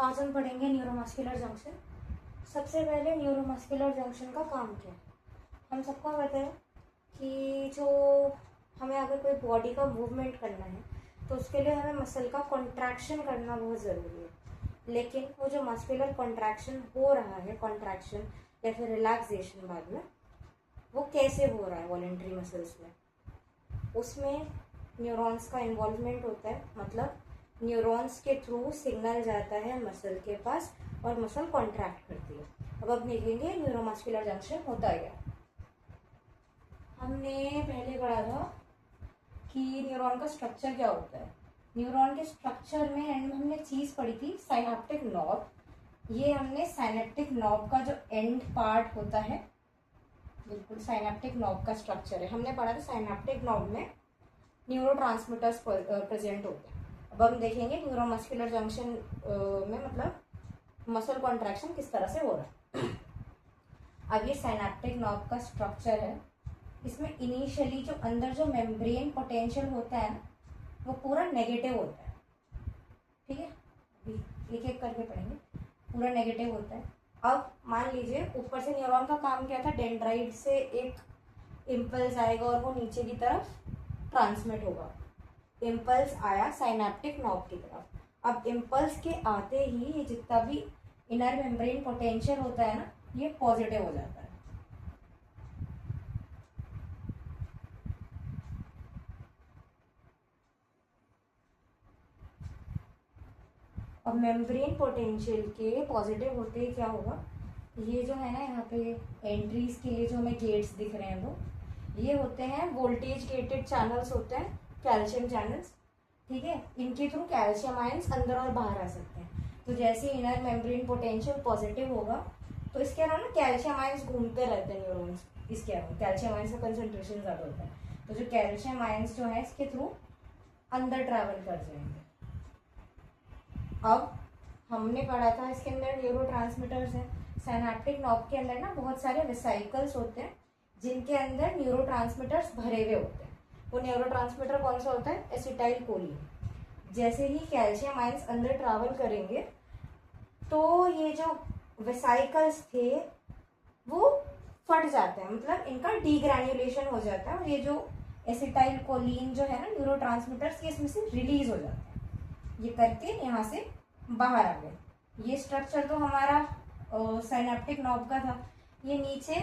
आज हम पढ़ेंगे न्यूरोमस्कुलर जंक्शन। सबसे पहले न्यूरोमस्कुलर जंक्शन का काम क्या है। हम सबको पता है कि जो हमें अगर कोई बॉडी का मूवमेंट करना है तो उसके लिए हमें मसल का कॉन्ट्रैक्शन करना बहुत ज़रूरी है। लेकिन वो जो मस्कुलर कॉन्ट्रैक्शन हो रहा है, कॉन्ट्रैक्शन या फिर रिलैक्सेशन बाद में, वो कैसे हो रहा है वॉलंटरी मसल्स में, उसमें न्यूरॉन्स का इन्वॉल्वमेंट होता है। मतलब न्यूरॉन्स के थ्रू सिग्नल जाता है मसल के पास और मसल कॉन्ट्रैक्ट करती है। अब देखेंगे न्यूरोमस्कुलर जंक्शन होता है क्या। हमने पहले पढ़ा था कि न्यूरॉन का स्ट्रक्चर क्या होता है। न्यूरॉन के स्ट्रक्चर में एंड में हमने चीज़ पढ़ी थी साइनेप्टिक नॉब। ये हमने साइनेप्टिक नॉब का जो एंड पार्ट होता है, बिल्कुल साइनेप्टिक नॉब का स्ट्रक्चर है। हमने पढ़ा था साइनेप्टिक नॉब में न्यूरोट्रांसमीटर्स प्रेजेंट होते हैं। अब हम देखेंगे न्यूरोमस्कुलर जंक्शन में मतलब मसल कॉन्ट्रैक्शन किस तरह से हो रहा है। अब ये साइनेप्टिक नॉब का स्ट्रक्चर है। इसमें इनिशियली जो अंदर जो मेम्ब्रेन पोटेंशियल होता है ना, वो पूरा नेगेटिव होता है। ठीक है, एक एक करके पढ़ेंगे। पूरा नेगेटिव होता है। अब मान लीजिए ऊपर से न्यूरॉन का काम क्या था, डेंड्राइट से एक इम्पल्स आएगा और वो नीचे की तरफ ट्रांसमिट होगा। इम्पल्स आया साइनेप्टिक नॉब की तरफ। अब इम्पल्स के आते ही ये जितना भी इनर मेम्ब्रेन पोटेंशियल होता है ना, ये पॉजिटिव हो जाता है। अब मेम्ब्रेन पोटेंशियल के पॉजिटिव होते ही क्या होगा, ये जो है ना यहाँ पे एंट्रीज के लिए जो हमें गेट्स दिख रहे हैं, वो ये होते हैं वोल्टेज गेटेड चैनल्स होते हैं, कैल्शियम चैनल्स। ठीक है, इनके थ्रू कैल्शियम आयंस अंदर और बाहर आ सकते हैं। तो जैसे इनर मेम्ब्रेन पोटेंशियल पॉजिटिव होगा तो इसके अलावा ना कैल्शियम आयंस घूमते रहते हैं न्यूरॉन्स। इसके अलावा कैल्शियम आयंस का कंसंट्रेशन ज़्यादा होता है, तो जो कैल्शियम आयंस जो है इसके थ्रू अंदर ट्रैवल कर जाएंगे। अब हमने पढ़ा था इसके अंदर न्यूरोट्रांसमीटर्स हैं। साइनेप्टिक नॉब के अंदर ना बहुत सारे वेसिकल्स होते हैं जिनके अंदर न्यूरोट्रांसमीटर्स भरे हुए होते हैं। वो न्यूरोट्रांसमीटर कौन सा होता है, एसिटाइल कोलिन। जैसे ही कैल्शियम आयंस अंदर ट्रैवल करेंगे तो ये जो वेसिकल्स थे वो फट जाते हैं, मतलब इनका डीग्रैन्युलेशन हो जाता है और ये जो एसिटाइल कोलिन जो है ना न्यूरोट्रांसमीटर्स, ये इसमें से रिलीज हो जाते हैं। ये करके यहाँ से बाहर आ गए। ये स्ट्रक्चर तो हमारा साइनेप्टिक नॉब का था। ये नीचे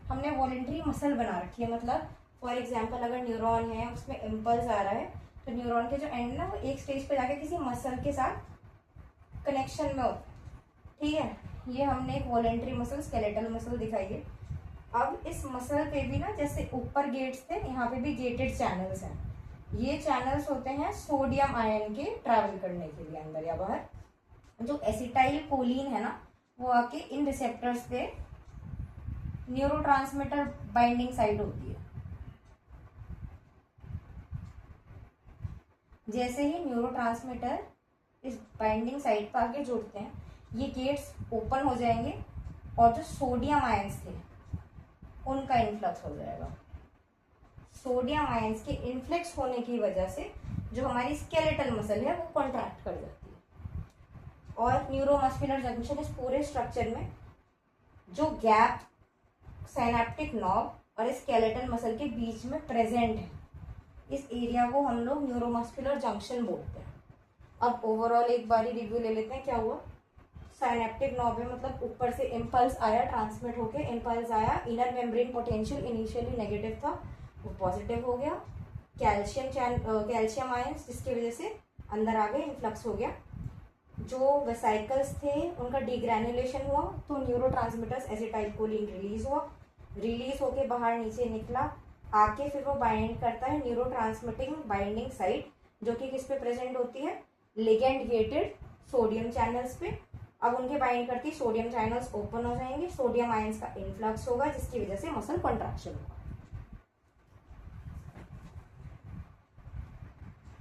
हमने वॉलंटरी मसल बना रखी है। मतलब फॉर एग्जाम्पल अगर न्यूरॉन है, उसमें इम्पल्स आ रहा है तो न्यूरॉन के जो एंड ना वो एक स्टेज पे जाके किसी मसल के साथ कनेक्शन में होता है। ठीक है, ये हमने एक वॉलंटरी मसल स्केलेटल मसल दिखाई है। अब इस मसल पे भी ना जैसे ऊपर गेट्स थे, यहाँ पे भी गेटेड चैनल्स हैं। ये चैनल्स होते हैं सोडियम आयन के ट्रैवल करने के लिए अंदर या बाहर। जो एसिटाइल कोलिन है ना, वो आके इन रिसेप्टर्स पे न्यूरोट्रांसमीटर बाइंडिंग साइट होती है। जैसे ही न्यूरोट्रांसमीटर इस बाइंडिंग साइट पर आके जुड़ते हैं, ये गेट्स ओपन हो जाएंगे और जो सोडियम आयंस थे उनका इन्फ्लक्स हो जाएगा। सोडियम आयंस के इन्फ्लक्स होने की वजह से जो हमारी स्केलेटल मसल है वो कॉन्ट्रैक्ट कर जाती है। और न्यूरोमस्कुलर जंक्शन इस पूरे स्ट्रक्चर में जो गैप साइनेप्टिक नॉब और स्केलेटल मसल के बीच में प्रेजेंट है, इस एरिया को हम लोग न्यूरोमस्कुलर जंक्शन बोलते हैं। अब ओवरऑल एक बारी रिव्यू ले लेते हैं क्या हुआ। साइनेप्टिक नॉब है, मतलब ऊपर से इम्पल्स आया, ट्रांसमिट होके इम्पल्स आया। Inner membrane potential initially negative था, वो पॉजिटिव हो गया। कैल्शियम आयंस जिसकी वजह से अंदर आ गए, इन्फ्लक्स हो गया। जो वेसिकल्स थे उनका डीग्रैन्युलेशन हुआ तो न्यूरोट्रांसमीटर्स एसिटाइल कोलिन रिलीज हुआ। रिलीज होके बाहर नीचे निकला, आके फिर वो बाइंड करता है न्यूरोट्रांसमिटिंग बाइंडिंग साइट, जो कि किस पे प्रेजेंट होती है, लिगेंड गेटेड सोडियम चैनल्स पे। अब उनके बाइंड करती सोडियम चैनल्स ओपन हो जाएंगे, सोडियम आयंस का इन्फ्लक्स होगा जिसकी वजह से मसल कॉन्ट्रैक्शन होगा।